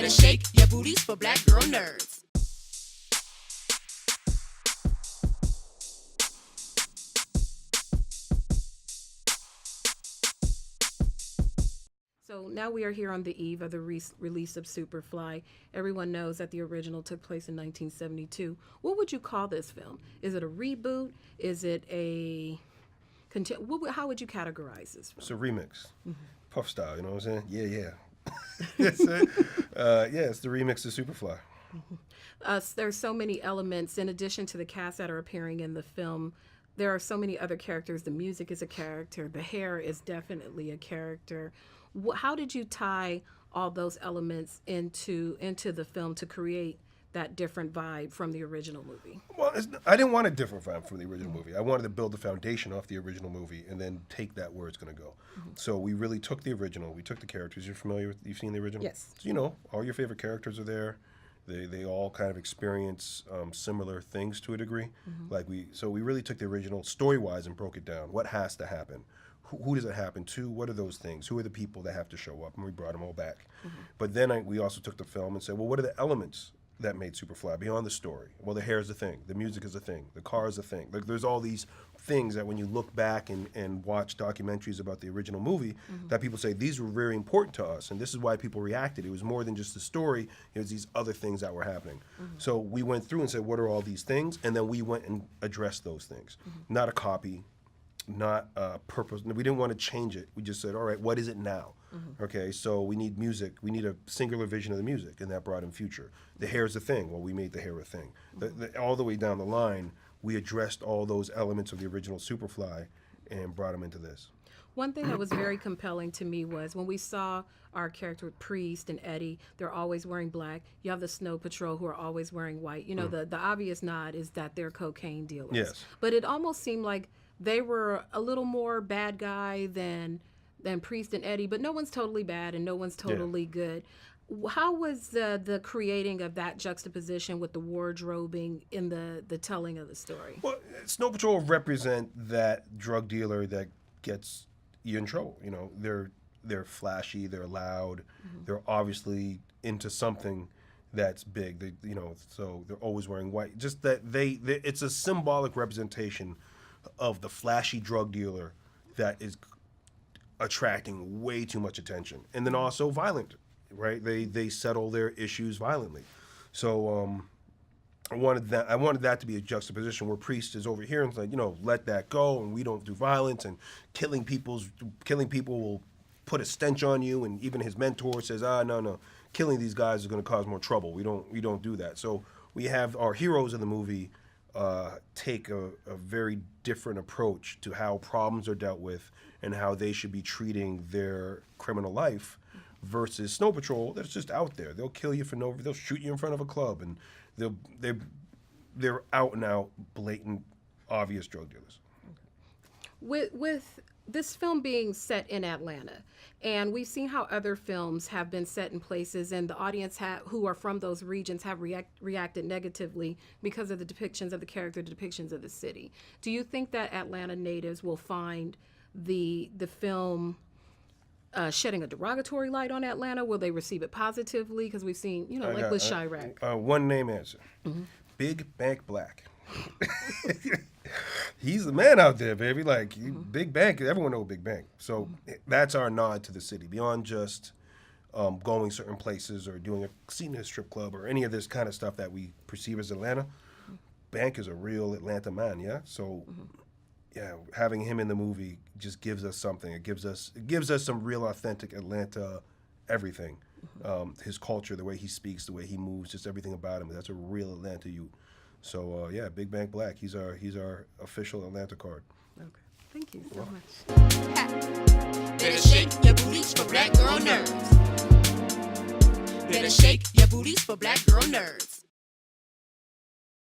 Better shake your booties for black girl nerds. So now we are here on the eve of the release of Superfly. Everyone knows that the original took place in 1972. What would you call this film? Is it a reboot? Is it a... how would you categorize this film? It's a remix. Puff style, you know what I'm saying? Yeah. That's it. It's the remix of Superfly. There's so many elements. In addition to the cast that are appearing in the film, there are so many other characters. The music is a character. The hair is definitely a character. How did you tie all those elements into the film to create that different vibe from the original movie? Well, I didn't want a different vibe from the original movie. I wanted to build the foundation off the original movie and then take that where it's going to go. So we really took the original. We took the characters. You've seen the original? Yes. So, all your favorite characters are there. They all kind of experience similar things to a degree. So we really took the original story-wise and broke it down. What has to happen? Who does it happen to? What are those things? Who are the people that have to show up? And we brought them all back. But then we also took the film and said, well, what are the elements that made Superfly beyond the story? Well, the hair is a thing. The music is a thing. The car is a thing. Like, there's all these things that when you look back and watch documentaries about the original movie, that people say, these were very important to us, and this is why people reacted. It was more than just the story. It was these other things that were happening. So we went through and said, what are all these things? And then we went and addressed those things. Not a copy, not purpose. We didn't want to change it. We just said, all right, what is it now? Okay, so we need music. We need a singular vision of the music, and that brought in future. The hair is a thing. Well, we made the hair a thing. All the way down the line, we addressed all those elements of the original Superfly and brought them into this. One thing that was very compelling to me was when we saw our character Priest and Eddie, they're always wearing black. You have the Snow Patrol who are always wearing white. The obvious nod is that they're cocaine dealers. Yes. But it almost seemed like they were a little more bad guy than Priest and Eddie, but no one's totally bad and no one's totally good. How was the creating of that juxtaposition with the wardrobing in the telling of the story? Well, Snow Patrol represent that drug dealer that gets you in trouble. They're flashy, they're loud, they're obviously into something that's big. So they're always wearing white. Just that it's a symbolic representation of the flashy drug dealer that is attracting way too much attention, and then also violent, right? They settle their issues violently. So I wanted that to be a juxtaposition where Priest is over here and it's like, let that go, and we don't do violence, and killing people will put a stench on you, and even his mentor says, no, killing these guys is going to cause more trouble. We don't do that. So we have our heroes in the movie take a very different approach to how problems are dealt with and how they should be treating their criminal life versus Snow Patrol that's just out there. They'll kill you they'll shoot you in front of a club, and they're out and out, blatant, obvious drug dealers. With this film being set in Atlanta, and we've seen how other films have been set in places, and the audience who are from those regions have reacted negatively because of the depictions of the character, the depictions of the city. Do you think that Atlanta natives will find the film shedding a derogatory light on Atlanta? Will they receive it positively? Because we've seen, like with Chirac. One name answer. Big Bank Black. He's the man out there, baby. Big Bank, everyone knows Big Bank. So that's our nod to the city. Beyond just going certain places or doing a scene in a strip club or any of this kind of stuff that we perceive as Atlanta, Bank is a real Atlanta man, yeah? So, having him in the movie just gives us something. It gives us some real authentic Atlanta everything. His culture, the way he speaks, the way he moves, just everything about him. That's a real Atlanta youth. So Big Bank Black. He's our official Atlanta card. Okay, thank you so much. Better shake your booties for black girl nerds. Better shake your booties for black girl nerds.